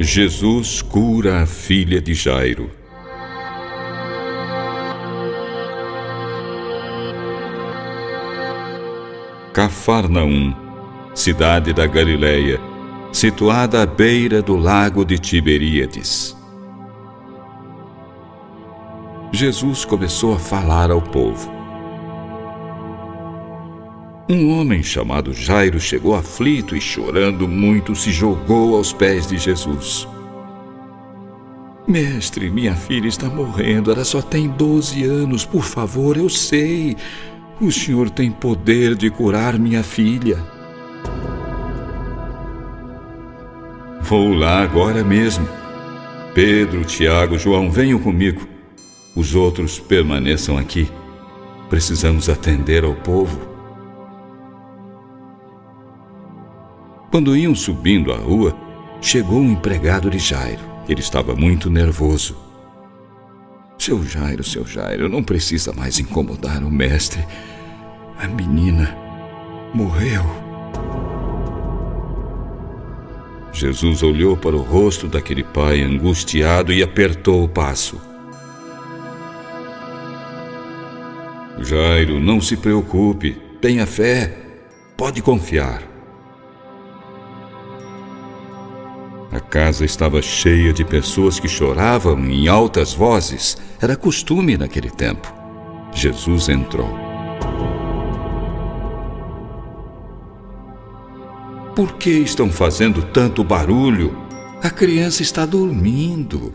Jesus cura a filha de Jairo. Cafarnaum, cidade da Galileia, situada à beira do lago de Tiberíades. Jesus começou a falar ao povo. Um homem chamado Jairo chegou aflito e, chorando muito, se jogou aos pés de Jesus. Mestre, minha filha está morrendo, ela só tem 12 anos, por favor, eu sei. O Senhor tem poder de curar minha filha. Vou lá agora mesmo. Pedro, Tiago, João, venham comigo. Os outros permaneçam aqui. Precisamos atender ao povo. Quando iam subindo a rua, chegou um empregado de Jairo. Ele estava muito nervoso. Seu Jairo, não precisa mais incomodar o mestre. A menina morreu. Jesus olhou para o rosto daquele pai angustiado e apertou o passo. Jairo, não se preocupe, tenha fé, pode confiar. A casa estava cheia de pessoas que choravam em altas vozes. Era costume naquele tempo. Jesus entrou. Por que estão fazendo tanto barulho? A criança está dormindo.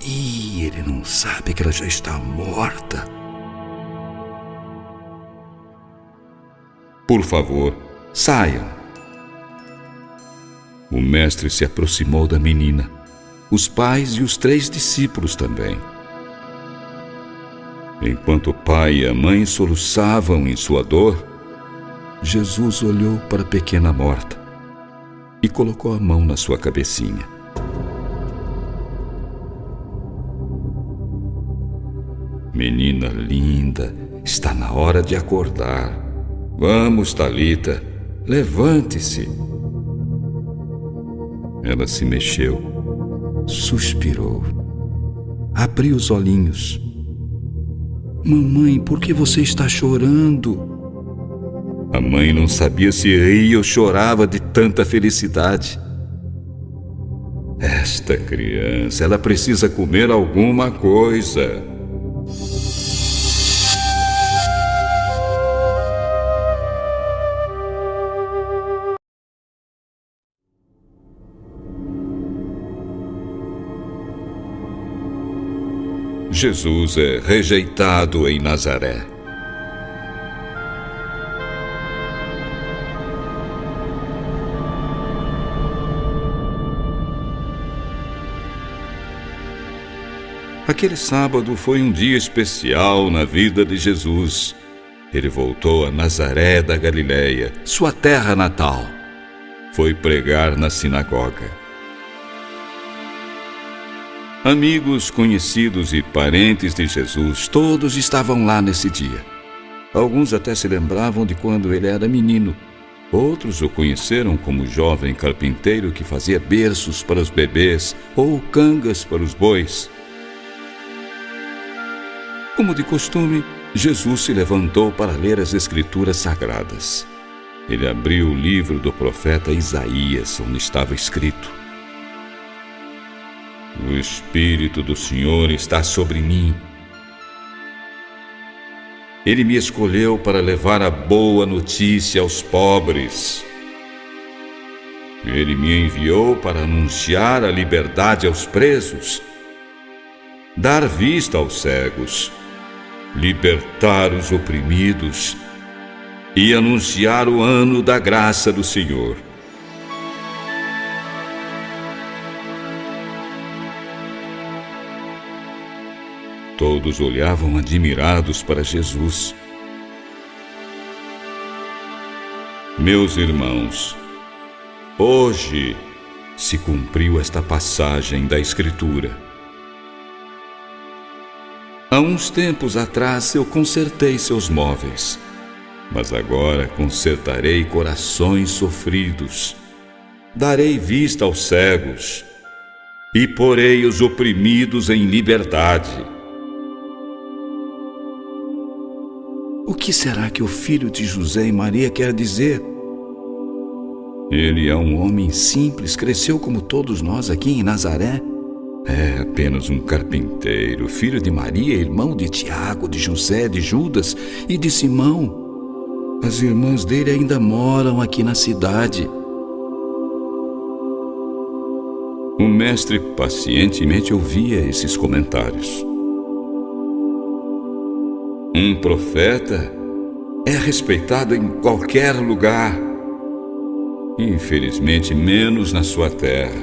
E ele não sabe que ela já está morta. Por favor, saiam. O mestre se aproximou da menina, os pais e os 3 discípulos também. Enquanto o pai e a mãe soluçavam em sua dor, Jesus olhou para a pequena morta e colocou a mão na sua cabecinha. Menina linda, está na hora de acordar. Vamos, Talita, levante-se. Ela se mexeu, suspirou, abriu os olhinhos. Mamãe, por que você está chorando? A mãe não sabia se ria ou chorava de tanta felicidade. Esta criança, ela precisa comer alguma coisa. Jesus é rejeitado em Nazaré. Aquele sábado foi um dia especial na vida de Jesus. Ele voltou a Nazaré da Galileia, sua terra natal. Foi pregar na sinagoga. Amigos, conhecidos e parentes de Jesus, todos estavam lá nesse dia. Alguns até se lembravam de quando ele era menino. Outros o conheceram como jovem carpinteiro que fazia berços para os bebês ou cangas para os bois. Como de costume, Jesus se levantou para ler as Escrituras Sagradas. Ele abriu o livro do profeta Isaías, onde estava escrito: O Espírito do Senhor está sobre mim. Ele me escolheu para levar a boa notícia aos pobres. Ele me enviou para anunciar a liberdade aos presos, dar vista aos cegos, libertar os oprimidos e anunciar o ano da graça do Senhor. Todos olhavam admirados para Jesus. Meus irmãos, hoje se cumpriu esta passagem da Escritura. Há uns tempos atrás eu consertei seus móveis, mas agora consertarei corações sofridos. darei vista aos cegos e porei os oprimidos em liberdade. O que será que o filho de José e Maria quer dizer? Ele é um homem simples, cresceu como todos nós aqui em Nazaré. É apenas um carpinteiro, filho de Maria, irmão de Tiago, de José, de Judas e de Simão. As irmãs dele ainda moram aqui na cidade. O mestre pacientemente ouvia esses comentários. Um profeta é respeitado em qualquer lugar. Infelizmente, menos na sua terra,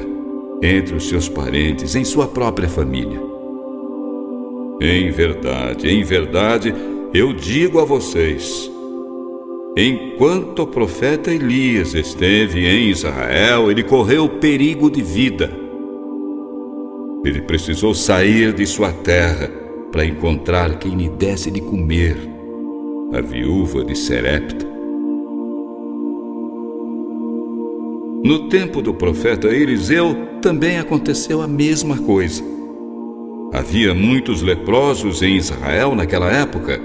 entre os seus parentes, em sua própria família. Em verdade, eu digo a vocês, enquanto o profeta Elias esteve em Israel, ele correu perigo de vida. Ele precisou sair de sua terra para encontrar quem lhe desse de comer, a viúva de Serepta. No tempo do profeta Eliseu também aconteceu a mesma coisa. Havia muitos leprosos em Israel naquela época,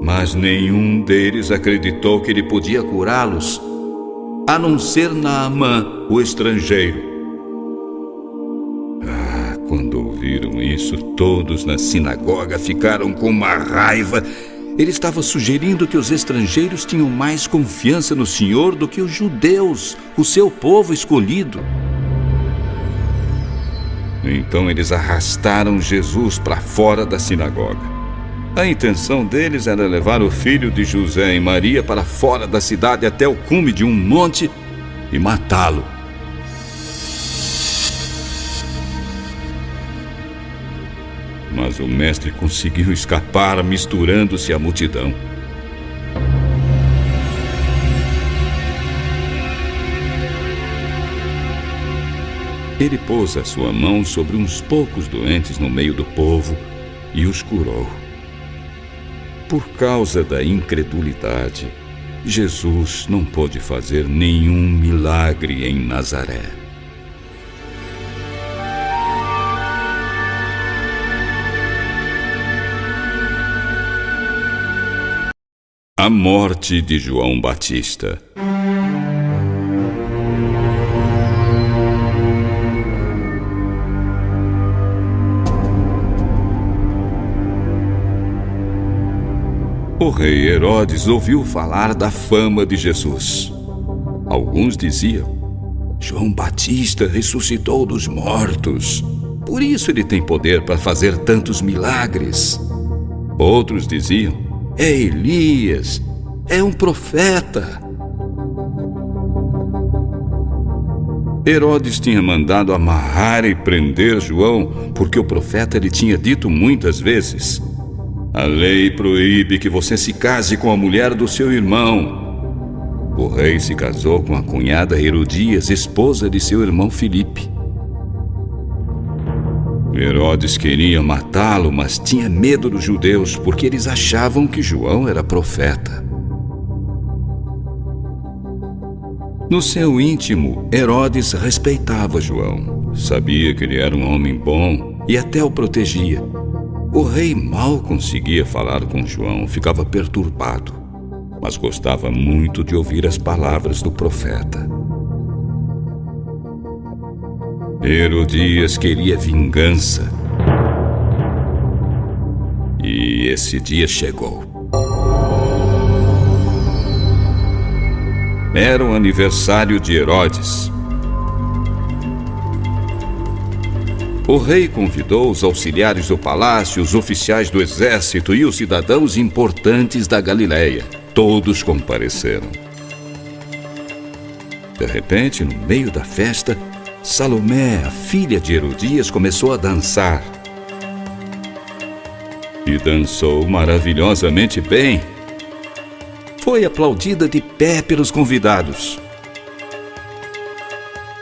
mas nenhum deles acreditou que ele podia curá-los, a não ser Naamã, o estrangeiro. Quando ouviram isso, todos na sinagoga ficaram com uma raiva. Ele estava sugerindo que os estrangeiros tinham mais confiança no Senhor do que os judeus, o seu povo escolhido. Então eles arrastaram Jesus para fora da sinagoga. A intenção deles era levar o filho de José e Maria para fora da cidade até o cume de um monte e matá-lo. Mas o mestre conseguiu escapar misturando-se à multidão. Ele pôs a sua mão sobre uns poucos doentes no meio do povo e os curou. Por causa da incredulidade, Jesus não pôde fazer nenhum milagre em Nazaré. A morte de João Batista. O rei Herodes ouviu falar da fama de Jesus. Alguns diziam: João Batista ressuscitou dos mortos, por isso ele tem poder para fazer tantos milagres. Outros diziam: é Elias, é um profeta. Herodes tinha mandado amarrar e prender João, porque o profeta lhe tinha dito muitas vezes: a lei proíbe que você se case com a mulher do seu irmão. O rei se casou com a cunhada Herodias, esposa de seu irmão Filipe. Herodes queria matá-lo, mas tinha medo dos judeus, porque eles achavam que João era profeta. No seu íntimo, Herodes respeitava João. Sabia que ele era um homem bom e até o protegia. O rei mal conseguia falar com João, ficava perturbado, mas gostava muito de ouvir as palavras do profeta. Herodias queria vingança. E esse dia chegou. Era o aniversário de Herodes. O rei convidou os auxiliares do palácio, os oficiais do exército e os cidadãos importantes da Galileia. Todos compareceram. De repente, no meio da festa, Salomé, a filha de Herodias, começou a dançar. E dançou maravilhosamente bem. Foi aplaudida de pé pelos convidados.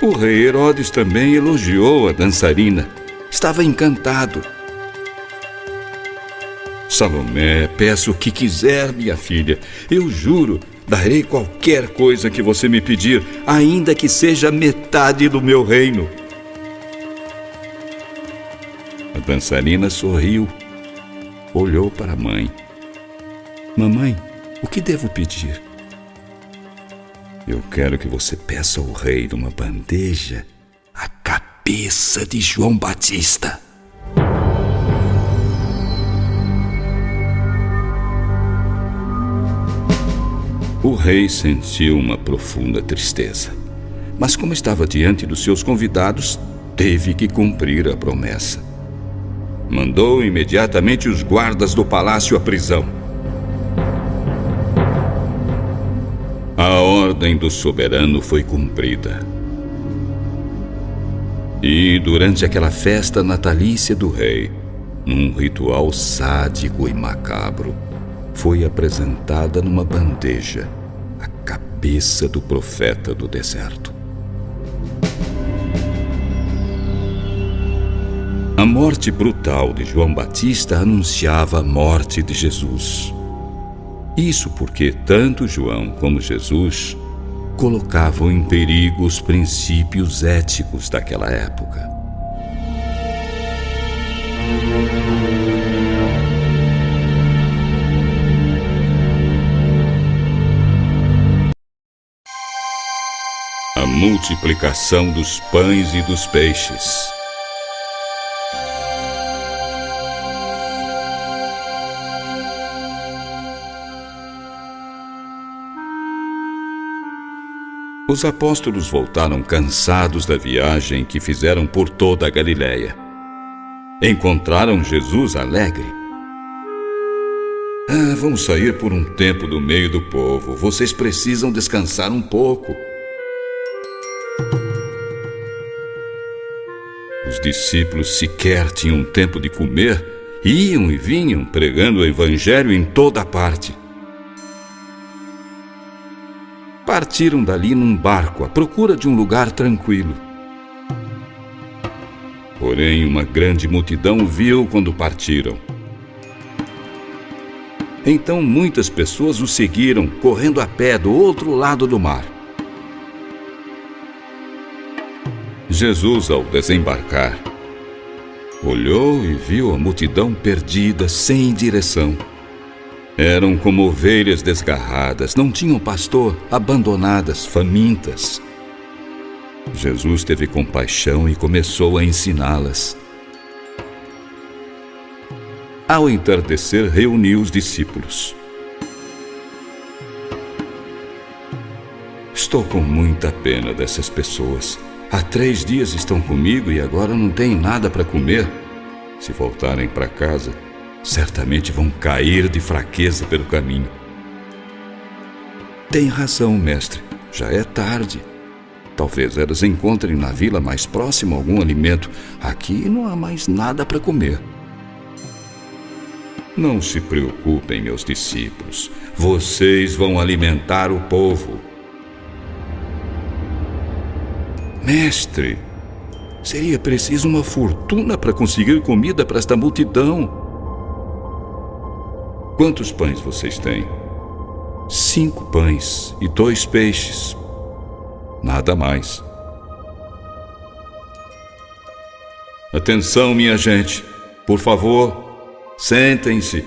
O rei Herodes também elogiou a dançarina. Estava encantado. Salomé, peço o que quiser, minha filha. Eu juro Darei qualquer coisa que você me pedir, ainda que seja metade do meu reino. A dançarina sorriu, olhou para a mãe. Mamãe, o que devo pedir? Eu quero que você peça ao rei numa bandeja a cabeça de João Batista. O rei sentiu uma profunda tristeza, mas como estava diante dos seus convidados, teve que cumprir a promessa. Mandou imediatamente os guardas do palácio à prisão. A ordem do soberano foi cumprida. E durante aquela festa natalícia do rei, num ritual sádico e macabro, foi apresentada numa bandeja a cabeça do profeta do deserto. A morte brutal de João Batista anunciava a morte de Jesus. Isso porque tanto João como Jesus colocavam em perigo os princípios éticos daquela época. A multiplicação dos pães e dos peixes. Os apóstolos voltaram cansados da viagem que fizeram por toda a Galiléia. Encontraram Jesus alegre. Vamos sair por um tempo do meio do povo. Vocês precisam descansar um pouco. Os discípulos sequer tinham tempo de comer. Iam e vinham pregando o evangelho em toda parte. Partiram dali num barco à procura de um lugar tranquilo. Porém, uma grande multidão viu quando partiram. Então muitas pessoas os seguiram, correndo a pé do outro lado do mar. Jesus, ao desembarcar, olhou e viu a multidão perdida, sem direção. Eram como ovelhas desgarradas, não tinham pastor, abandonadas, famintas. Jesus teve compaixão e começou a ensiná-las. Ao entardecer, reuniu os discípulos. Estou com muita pena dessas pessoas. Há 3 dias estão comigo e agora não têm nada para comer. Se voltarem para casa, certamente vão cair de fraqueza pelo caminho. Tem razão, mestre. Já é tarde. Talvez elas encontrem na vila mais próxima algum alimento. Aqui não há mais nada para comer. Não se preocupem, meus discípulos. Vocês vão alimentar o povo. Mestre, seria preciso uma fortuna para conseguir comida para esta multidão. Quantos pães vocês têm? 5 pães e 2 peixes. Nada mais. Atenção, minha gente. Por favor, sentem-se.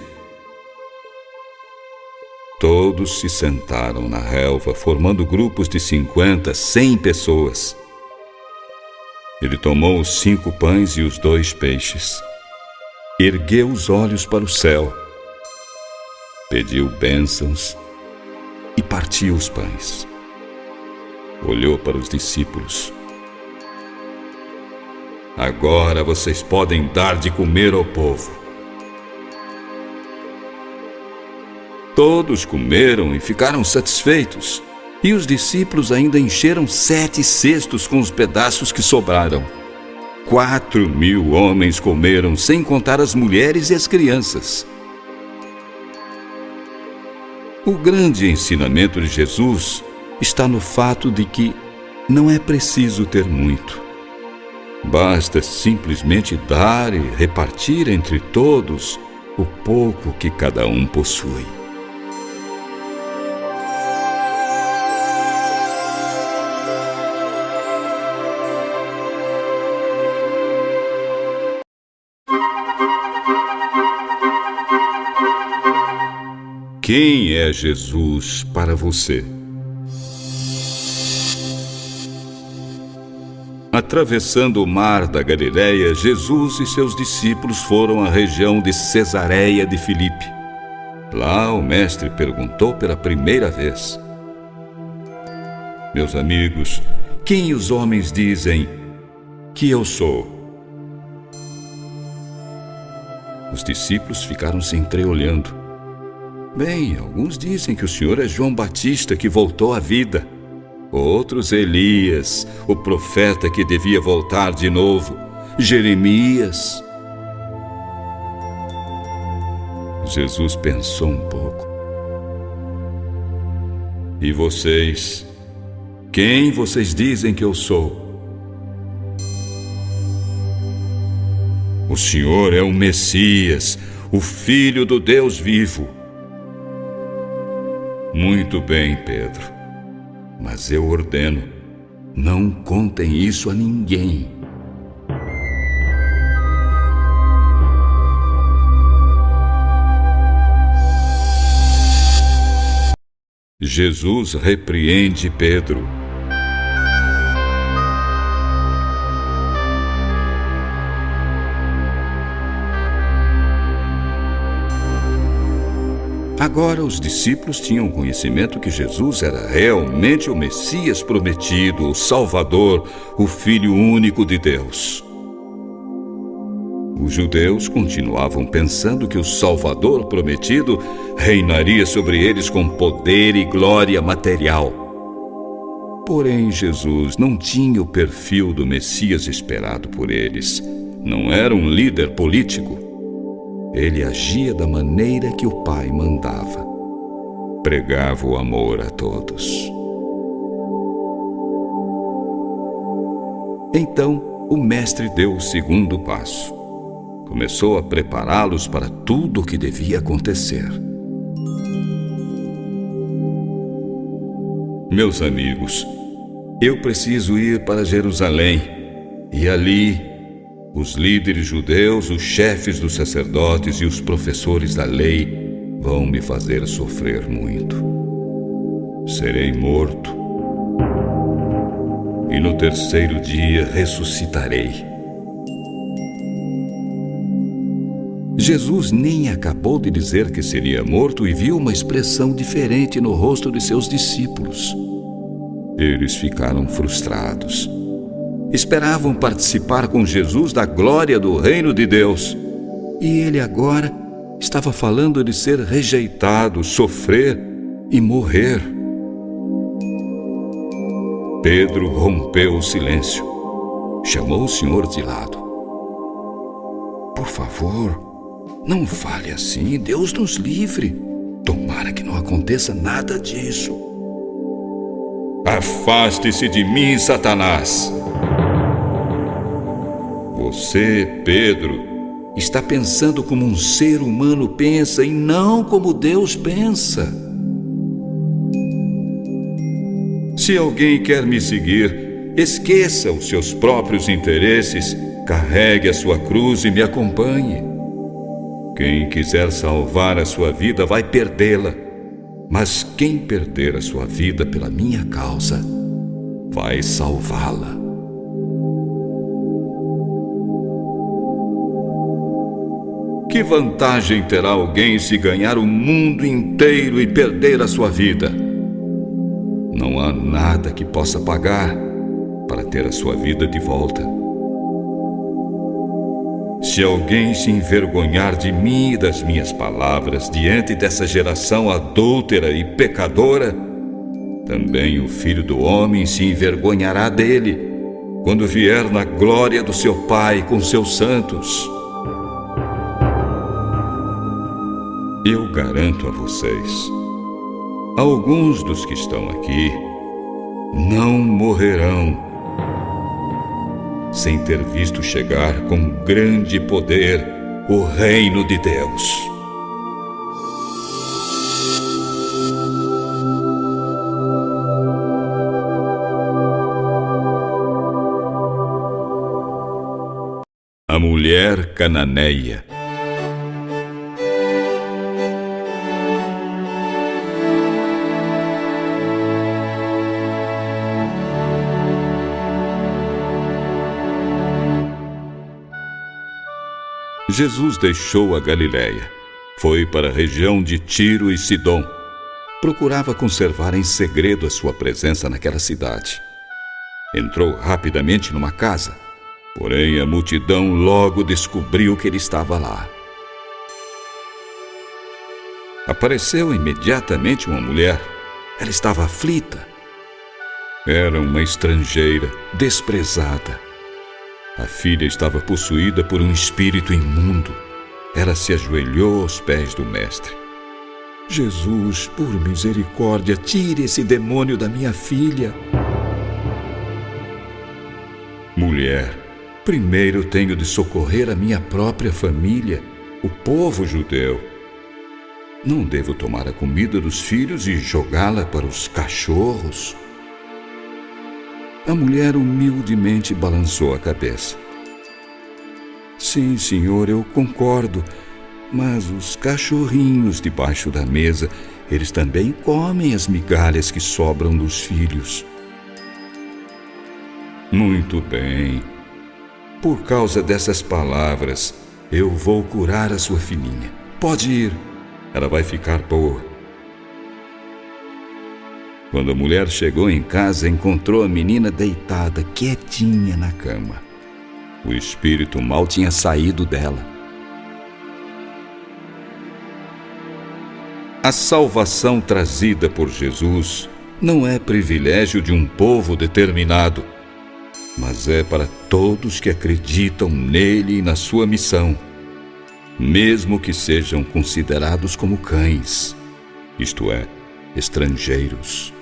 Todos se sentaram na relva, formando grupos de 50, 100 pessoas. Ele tomou os 5 pães e os 2 peixes. Ergueu os olhos para o céu. Pediu bênçãos e partiu os pães. Olhou para os discípulos. Agora vocês podem dar de comer ao povo. Todos comeram e ficaram satisfeitos. E os discípulos ainda encheram 7 cestos com os pedaços que sobraram. 4.000 homens comeram, sem contar as mulheres e as crianças. O grande ensinamento de Jesus está no fato de que não é preciso ter muito. Basta simplesmente dar e repartir entre todos o pouco que cada um possui. Quem é Jesus para você? Atravessando o mar da Galileia, Jesus e seus discípulos foram à região de Cesareia de Filipe. Lá o mestre perguntou pela primeira vez: Meus amigos, quem os homens dizem que eu sou? Os discípulos ficaram se entreolhando. Bem, alguns dizem que o Senhor é João Batista que voltou à vida. Outros, Elias, o profeta que devia voltar de novo. Jeremias. Jesus pensou um pouco. E vocês? Quem vocês dizem que eu sou? O Senhor é o Messias, o Filho do Deus vivo. Muito bem, Pedro. Mas eu ordeno, não contem isso a ninguém. Jesus repreende Pedro. Agora os discípulos tinham conhecimento que Jesus era realmente o Messias prometido, o Salvador, o Filho único de Deus. Os judeus continuavam pensando que o Salvador prometido reinaria sobre eles com poder e glória material. Porém, Jesus não tinha o perfil do Messias esperado por eles. Não era um líder político. Ele agia da maneira que o Pai mandava. Pregava o amor a todos. Então, o mestre deu o segundo passo. Começou a prepará-los para tudo o que devia acontecer. Meus amigos, eu preciso ir para Jerusalém e ali os líderes judeus, os chefes dos sacerdotes e os professores da lei vão me fazer sofrer muito. Serei morto e no terceiro dia ressuscitarei. Jesus nem acabou de dizer que seria morto e viu uma expressão diferente no rosto de seus discípulos. Eles ficaram frustrados. Esperavam participar com Jesus da glória do reino de Deus. E ele agora estava falando de ser rejeitado, sofrer e morrer. Pedro rompeu o silêncio. Chamou o Senhor de lado. Por favor, não fale assim, Deus nos livre. Tomara que não aconteça nada disso. Afaste-se de mim, Satanás. Você, Pedro, está pensando como um ser humano pensa e não como Deus pensa. Se alguém quer me seguir, esqueça os seus próprios interesses, carregue a sua cruz e me acompanhe. Quem quiser salvar a sua vida vai perdê-la, mas quem perder a sua vida pela minha causa vai salvá-la. Que vantagem terá alguém se ganhar o mundo inteiro e perder a sua vida? Não há nada que possa pagar para ter a sua vida de volta. Se alguém se envergonhar de mim e das minhas palavras diante dessa geração adúltera e pecadora, também o Filho do Homem se envergonhará dele, quando vier na glória do seu Pai com seus santos. Eu garanto a vocês, alguns dos que estão aqui não morrerão sem ter visto chegar com grande poder o reino de Deus. A mulher cananeia. Jesus deixou a Galiléia. Foi para a região de Tiro e Sidom. Procurava conservar em segredo a sua presença naquela cidade. Entrou rapidamente numa casa, porém a multidão logo descobriu que ele estava lá. Apareceu imediatamente uma mulher. Ela estava aflita. Era uma estrangeira, desprezada. A filha estava possuída por um espírito imundo. Ela se ajoelhou aos pés do mestre. Jesus, por misericórdia, tire esse demônio da minha filha. Mulher, primeiro tenho de socorrer a minha própria família, o povo judeu. Não devo tomar a comida dos filhos e jogá-la para os cachorros. A mulher humildemente balançou a cabeça. Sim, senhor, eu concordo, mas os cachorrinhos debaixo da mesa, eles também comem as migalhas que sobram dos filhos. Muito bem. Por causa dessas palavras, eu vou curar a sua filhinha. Pode ir, ela vai ficar boa. Quando a mulher chegou em casa, encontrou a menina deitada, quietinha na cama. O espírito mau tinha saído dela. A salvação trazida por Jesus não é privilégio de um povo determinado, mas é para todos que acreditam nele e na sua missão, mesmo que sejam considerados como cães, isto é, estrangeiros.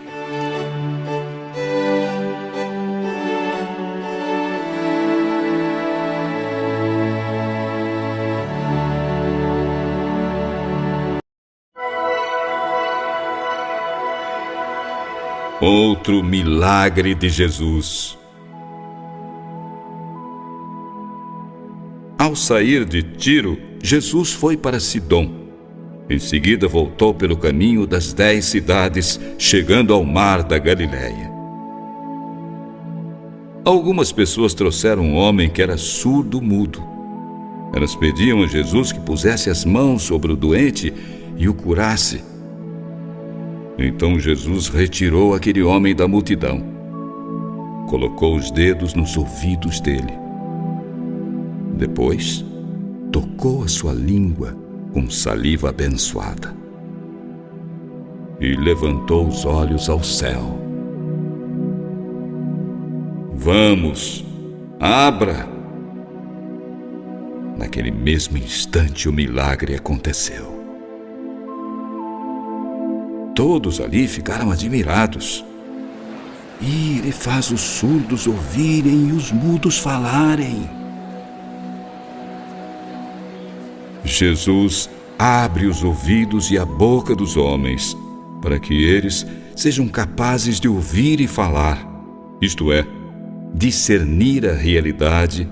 Outro milagre de Jesus. Ao sair de Tiro, Jesus foi para Sidom. Em seguida voltou pelo caminho das 10 cidades, chegando ao mar da Galiléia. Algumas pessoas trouxeram um homem que era surdo-mudo. Elas pediam a Jesus que pusesse as mãos sobre o doente e o curasse. Então Jesus retirou aquele homem da multidão. Colocou os dedos nos ouvidos dele. Depois, tocou a sua língua com saliva abençoada. E levantou os olhos ao céu. Vamos, abra! Naquele mesmo instante, o milagre aconteceu. Todos ali ficaram admirados. E ele faz os surdos ouvirem e os mudos falarem. Jesus abre os ouvidos e a boca dos homens, para que eles sejam capazes de ouvir e falar, isto é, discernir a realidade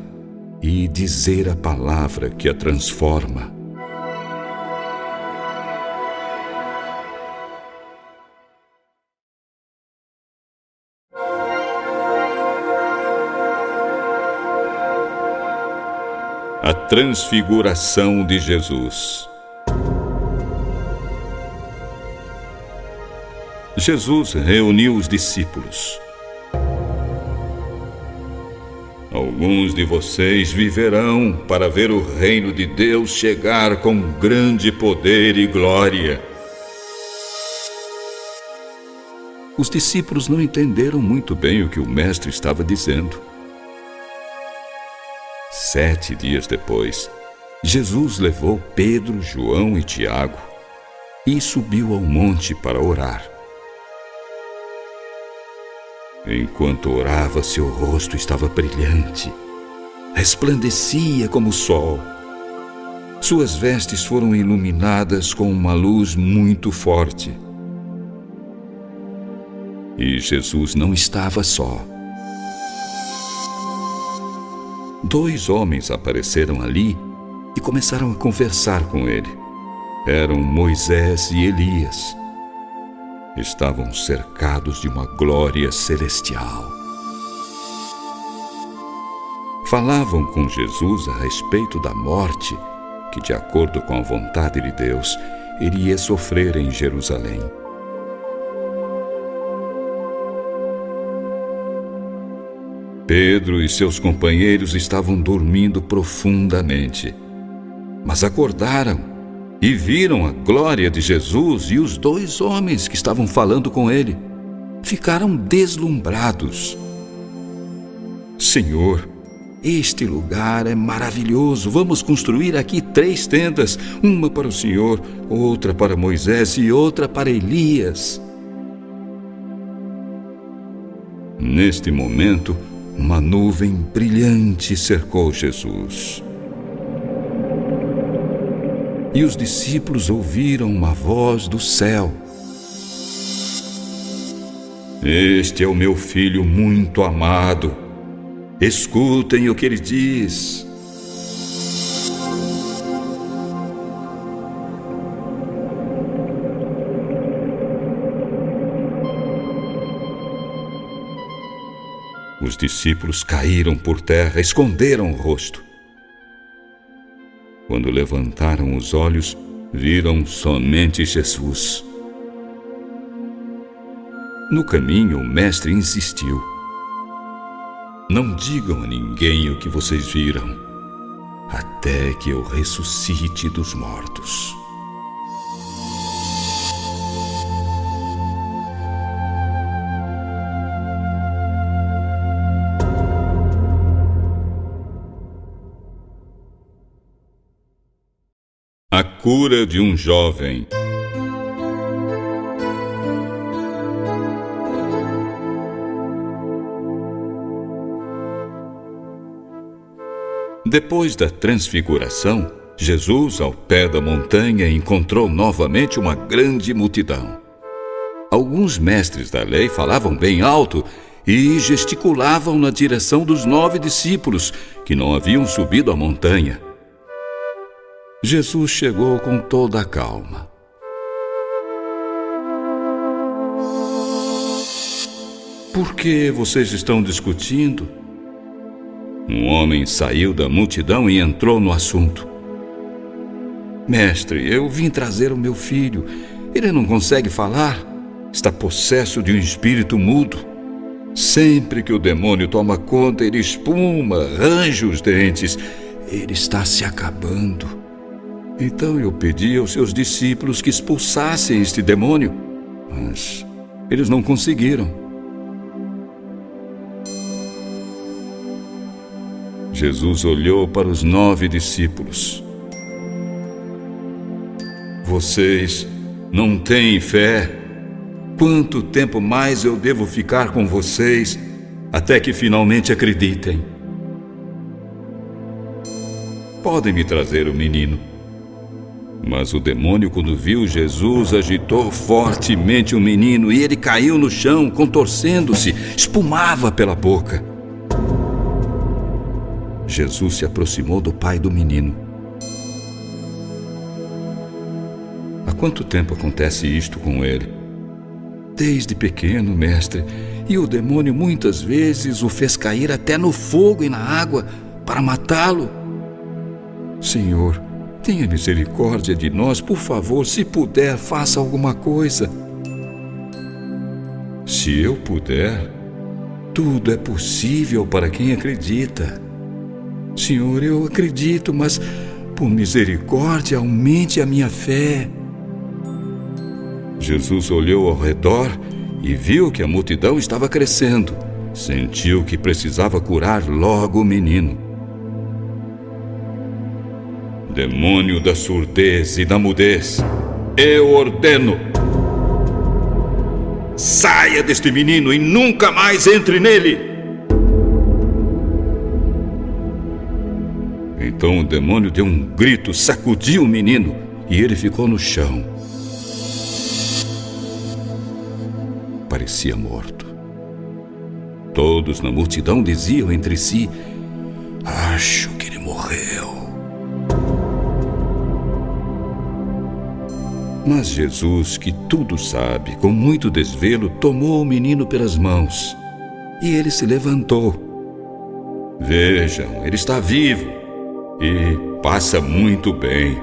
e dizer a palavra que a transforma. A transfiguração de Jesus. Jesus reuniu os discípulos. Alguns de vocês viverão para ver o reino de Deus chegar com grande poder e glória. Os discípulos não entenderam muito bem o que o mestre estava dizendo. 7 dias depois, Jesus levou Pedro, João e Tiago e subiu ao monte para orar. Enquanto orava, seu rosto estava brilhante, resplandecia como o sol. Suas vestes foram iluminadas com uma luz muito forte. E Jesus não estava só. 2 homens apareceram ali e começaram a conversar com ele. Eram Moisés e Elias. Estavam cercados de uma glória celestial. Falavam com Jesus a respeito da morte que, de acordo com a vontade de Deus, ele ia sofrer em Jerusalém. Pedro e seus companheiros estavam dormindo profundamente, mas acordaram e viram a glória de Jesus e os 2 homens que estavam falando com ele. Ficaram deslumbrados. Senhor, este lugar é maravilhoso. Vamos construir aqui 3 tendas, uma para o Senhor, outra para Moisés e outra para Elias. Neste momento, uma nuvem brilhante cercou Jesus. E os discípulos ouviram uma voz do céu: Este é o meu filho muito amado. Escutem o que ele diz. Os discípulos caíram por terra, esconderam o rosto. Quando levantaram os olhos, viram somente Jesus. No caminho, o mestre insistiu: Não digam a ninguém o que vocês viram, até que eu ressuscite dos mortos. A cura de um jovem. Depois da transfiguração, Jesus, ao pé da montanha, encontrou novamente uma grande multidão. Alguns mestres da lei falavam bem alto e gesticulavam na direção dos 9 discípulos que não haviam subido a montanha. Jesus chegou com toda a calma. Por que vocês estão discutindo? Um homem saiu da multidão e entrou no assunto. Mestre, eu vim trazer o meu filho. Ele não consegue falar. Está possesso de um espírito mudo. Sempre que o demônio toma conta, ele espuma, range os dentes. Ele está se acabando. Então eu pedi aos seus discípulos que expulsassem este demônio, mas eles não conseguiram. Jesus olhou para os 9 discípulos. Vocês não têm fé? Quanto tempo mais eu devo ficar com vocês até que finalmente acreditem? Podem me trazer o menino. Mas o demônio, quando viu Jesus, agitou fortemente o menino e ele caiu no chão, contorcendo-se, espumava pela boca. Jesus se aproximou do pai do menino. Há quanto tempo acontece isto com ele? Desde pequeno, mestre, e o demônio muitas vezes o fez cair até no fogo e na água para matá-lo. Senhor, tenha misericórdia de nós, por favor, se puder, faça alguma coisa. Se eu puder, tudo é possível para quem acredita. Senhor, eu acredito, mas por misericórdia, aumente a minha fé. Jesus olhou ao redor e viu que a multidão estava crescendo. Sentiu que precisava curar logo o menino. Demônio da surdez e da mudez, eu ordeno: saia deste menino e nunca mais entre nele. Então o demônio deu um grito, sacudiu o menino e ele ficou no chão. Parecia morto. Todos na multidão diziam entre si: acho que ele morreu. Mas Jesus, que tudo sabe, com muito desvelo, tomou o menino pelas mãos e ele se levantou. Vejam, ele está vivo. E passa muito bem.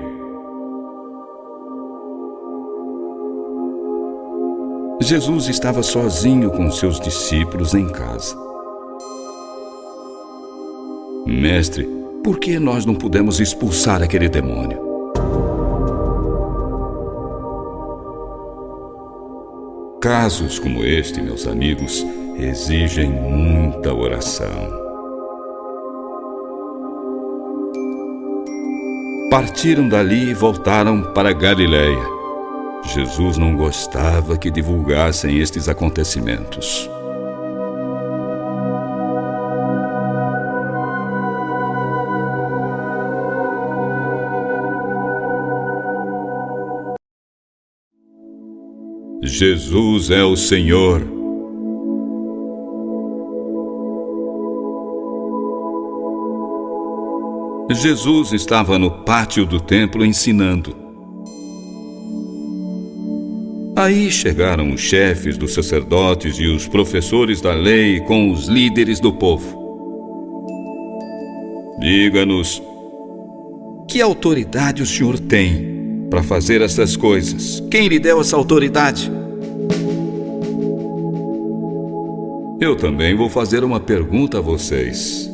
Jesus estava sozinho com seus discípulos em casa. Mestre, por que nós não pudemos expulsar aquele demônio? Casos como este, meus amigos, exigem muita oração. Partiram dali e voltaram para Galiléia. Jesus não gostava que divulgassem estes acontecimentos. Jesus é o Senhor. Jesus estava no pátio do templo ensinando. Aí chegaram os chefes dos sacerdotes e os professores da lei com os líderes do povo. Diga-nos, que autoridade o senhor tem para fazer essas coisas? Quem lhe deu essa autoridade? Eu também vou fazer uma pergunta a vocês.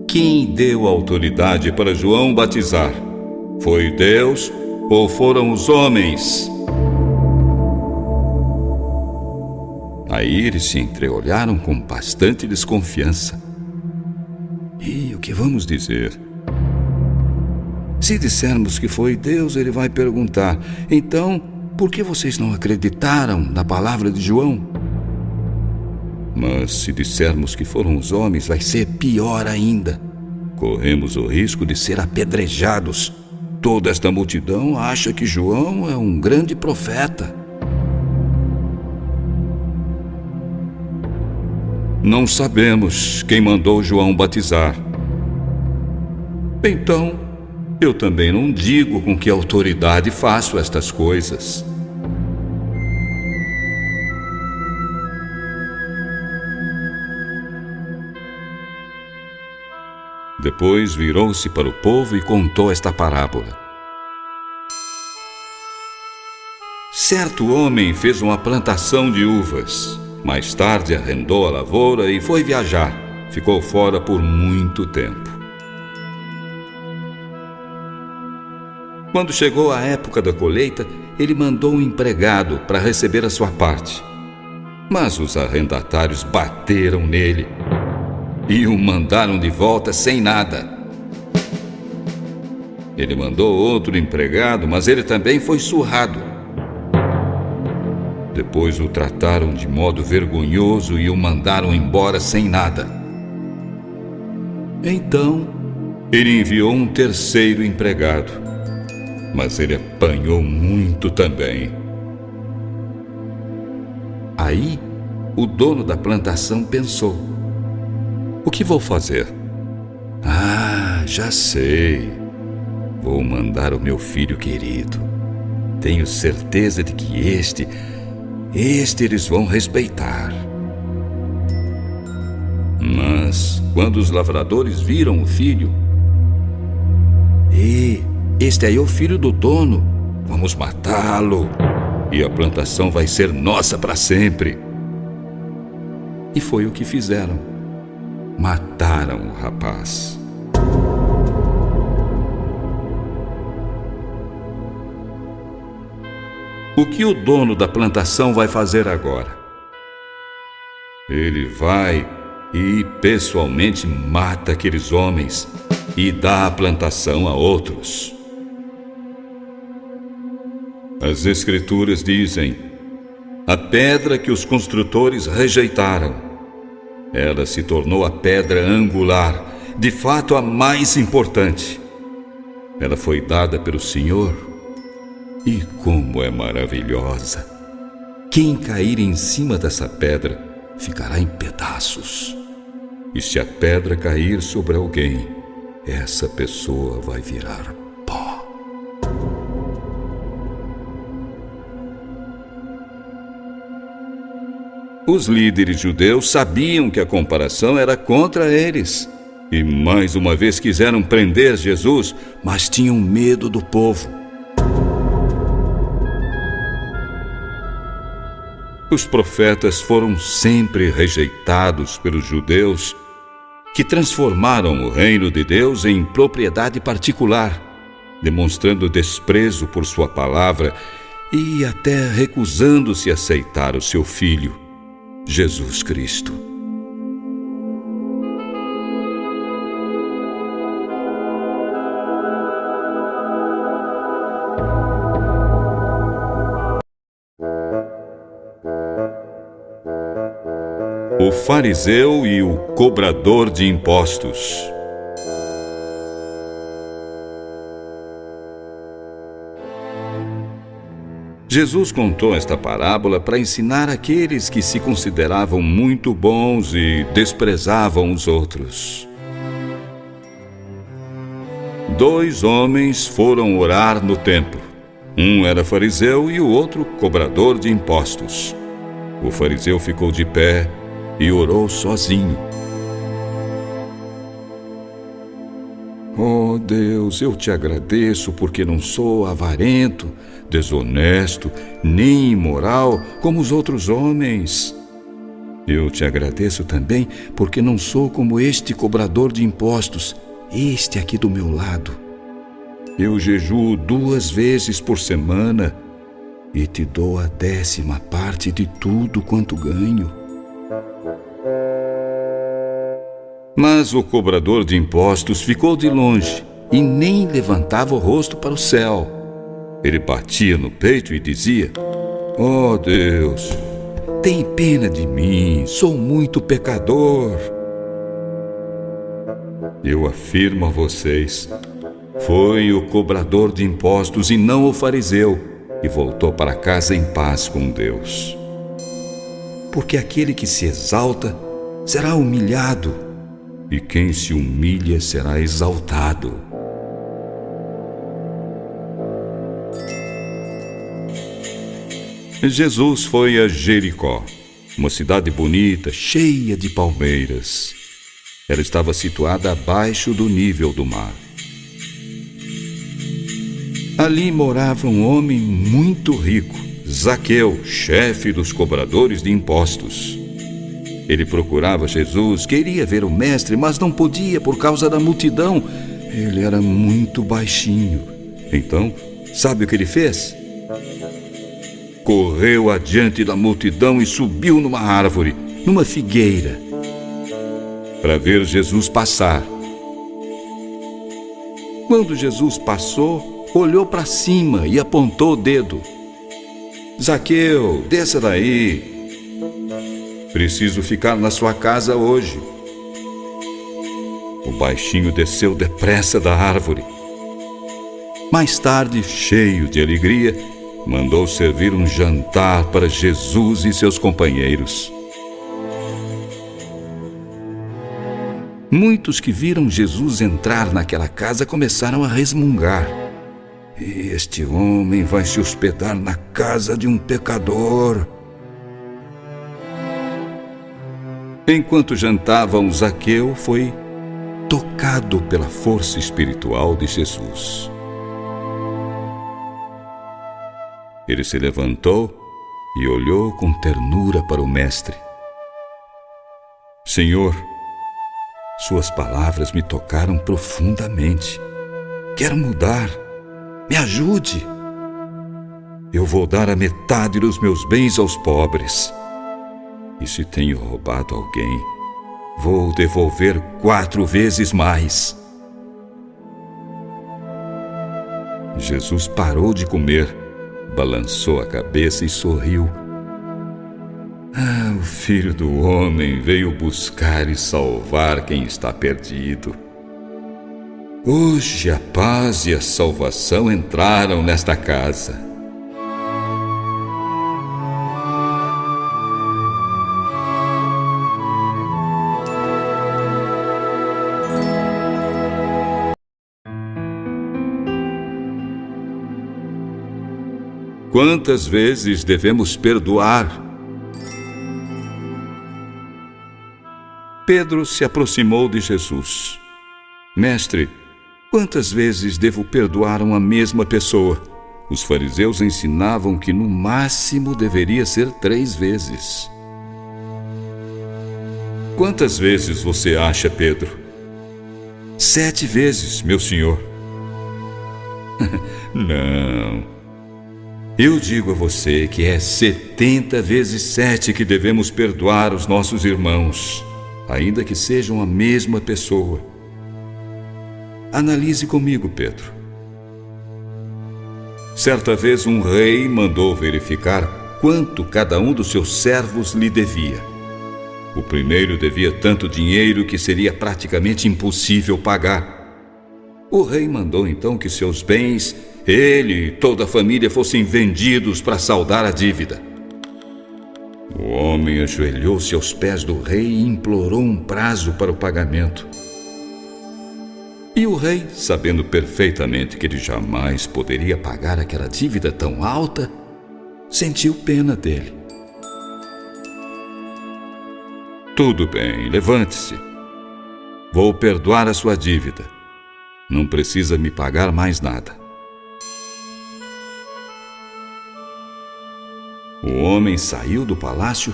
Quem deu a autoridade para João batizar? Foi Deus ou foram os homens? Aí eles se entreolharam com bastante desconfiança. E o que vamos dizer? Se dissermos que foi Deus, ele vai perguntar: então, por que vocês não acreditaram na palavra de João? Mas se dissermos que foram os homens, vai ser pior ainda. Corremos o risco de ser apedrejados. Toda esta multidão acha que João é um grande profeta. Não sabemos quem mandou João batizar. Então, eu também não digo com que autoridade faço estas coisas. Depois virou-se para o povo e contou esta parábola. Certo homem fez uma plantação de uvas. Mais tarde arrendou a lavoura e foi viajar. Ficou fora por muito tempo. Quando chegou a época da colheita, ele mandou um empregado para receber a sua parte. Mas os arrendatários bateram nele e o mandaram de volta sem nada. Ele mandou outro empregado, mas ele também foi surrado. Depois o trataram de modo vergonhoso e o mandaram embora sem nada. Então, ele enviou um terceiro empregado, mas ele apanhou muito também. Aí, o dono da plantação pensou: o que vou fazer? Ah, já sei. Vou mandar o meu filho querido. Tenho certeza de que este eles vão respeitar. Mas, quando os lavradores viram o filho: este aí é o filho do dono. Vamos matá-lo e a plantação vai ser nossa para sempre. E foi o que fizeram. Mataram o rapaz. O que o dono da plantação vai fazer agora? Ele vai e pessoalmente mata aqueles homens e dá a plantação a outros. As Escrituras dizem: a pedra que os construtores rejeitaram, ela se tornou a pedra angular, de fato a mais importante. Ela foi dada pelo Senhor. E como é maravilhosa! Quem cair em cima dessa pedra ficará em pedaços. E se a pedra cair sobre alguém, essa pessoa vai virar pó. Os líderes judeus sabiam que a comparação era contra eles. E mais uma vez quiseram prender Jesus, mas tinham medo do povo. Os profetas foram sempre rejeitados pelos judeus, que transformaram o reino de Deus em propriedade particular, demonstrando desprezo por sua palavra e até recusando-se a aceitar o seu Filho, Jesus Cristo. O fariseu e o cobrador de impostos. Jesus contou esta parábola para ensinar aqueles que se consideravam muito bons e desprezavam os outros. 2 homens foram orar no templo. Um era fariseu e o outro cobrador de impostos. O fariseu ficou de pé e orou sozinho. Oh Deus, eu te agradeço porque não sou avarento, desonesto, nem imoral como os outros homens. Eu te agradeço também porque não sou como este cobrador de impostos, este aqui do meu lado. Eu jejuo 2 vezes por semana e te dou a 10ª parte de tudo quanto ganho. Mas o cobrador de impostos ficou de longe e nem levantava o rosto para o céu. Ele batia no peito e dizia: Oh Deus, tem pena de mim, sou muito pecador. Eu afirmo a vocês, foi o cobrador de impostos e não o fariseu que voltou para casa em paz com Deus. Porque aquele que se exalta será humilhado, e quem se humilha será exaltado. Jesus foi a Jericó, uma cidade bonita, cheia de palmeiras. Ela estava situada abaixo do nível do mar. Ali morava um homem muito rico, Zaqueu, chefe dos cobradores de impostos. Ele procurava Jesus, queria ver o mestre, mas não podia por causa da multidão. Ele era muito baixinho. Então, sabe o que ele fez? Correu adiante da multidão e subiu numa árvore, numa figueira, para ver Jesus passar. Quando Jesus passou, olhou para cima e apontou o dedo. Zaqueu, desça daí. Preciso ficar na sua casa hoje. O baixinho desceu depressa da árvore. Mais tarde, cheio de alegria, mandou servir um jantar para Jesus e seus companheiros. Muitos que viram Jesus entrar naquela casa começaram a resmungar. Este homem vai se hospedar na casa de um pecador. Enquanto jantavam, Zaqueu foi tocado pela força espiritual de Jesus. Ele se levantou e olhou com ternura para o mestre. Senhor, suas palavras me tocaram profundamente. Quero mudar. Me ajude. Eu vou dar a metade dos meus bens aos pobres. E se tenho roubado alguém, vou devolver 4 vezes mais. Jesus parou de comer, balançou a cabeça e sorriu. O Filho do Homem veio buscar e salvar quem está perdido. Hoje a paz e a salvação entraram nesta casa. Quantas vezes devemos perdoar? Pedro se aproximou de Jesus. Mestre, quantas vezes devo perdoar uma mesma pessoa? Os fariseus ensinavam que no máximo deveria ser 3 vezes. Quantas vezes você acha, Pedro? 7 vezes, meu senhor. Não. Eu digo a você que é 70 vezes 7 que devemos perdoar os nossos irmãos, ainda que sejam a mesma pessoa. Analise comigo, Pedro. Certa vez um rei mandou verificar quanto cada um dos seus servos lhe devia. O primeiro devia tanto dinheiro que seria praticamente impossível pagar. O rei mandou então que seus bens, ele e toda a família, fossem vendidos para saldar a dívida. O homem ajoelhou-se aos pés do rei e implorou um prazo para o pagamento. E o rei, sabendo perfeitamente que ele jamais poderia pagar aquela dívida tão alta, sentiu pena dele. Tudo bem, levante-se. Vou perdoar a sua dívida. Não precisa me pagar mais nada. O homem saiu do palácio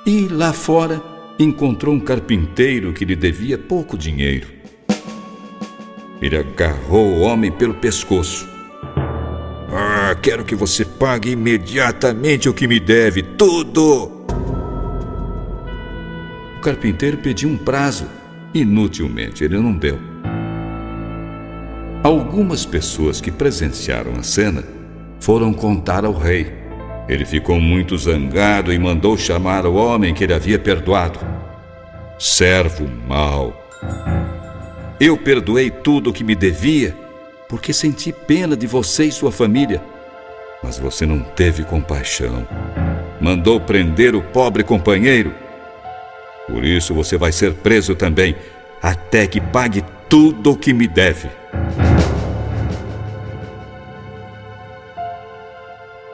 e, lá fora, encontrou um carpinteiro que lhe devia pouco dinheiro. Ele agarrou o homem pelo pescoço. Quero que você pague imediatamente o que me deve, tudo! O carpinteiro pediu um prazo. Inutilmente, ele não deu. Algumas pessoas que presenciaram a cena foram contar ao rei. Ele ficou muito zangado e mandou chamar o homem que ele havia perdoado. Servo mau! Eu perdoei tudo o que me devia porque senti pena de você e sua família. Mas você não teve compaixão. Mandou prender o pobre companheiro. Por isso você vai ser preso também, até que pague tudo o que me deve.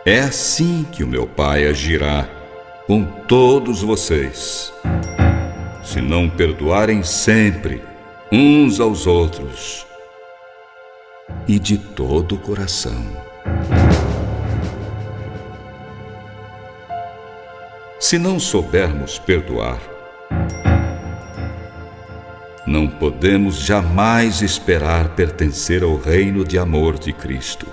É assim que o meu Pai agirá com todos vocês, se não perdoarem sempre uns aos outros e de todo o coração. Se não soubermos perdoar, não podemos jamais esperar pertencer ao reino de amor de Cristo.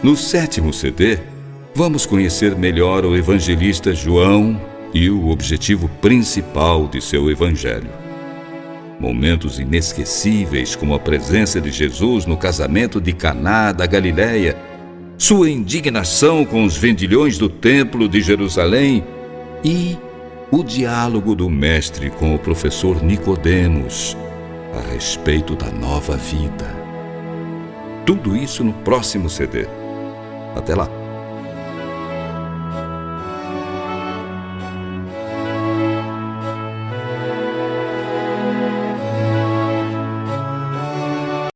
No 7º CD, vamos conhecer melhor o evangelista João e o objetivo principal de seu evangelho. Momentos inesquecíveis como a presença de Jesus no casamento de Caná da Galileia, sua indignação com os vendilhões do templo de Jerusalém e o diálogo do mestre com o professor Nicodemos a respeito da nova vida. Tudo isso no próximo CD. Até lá!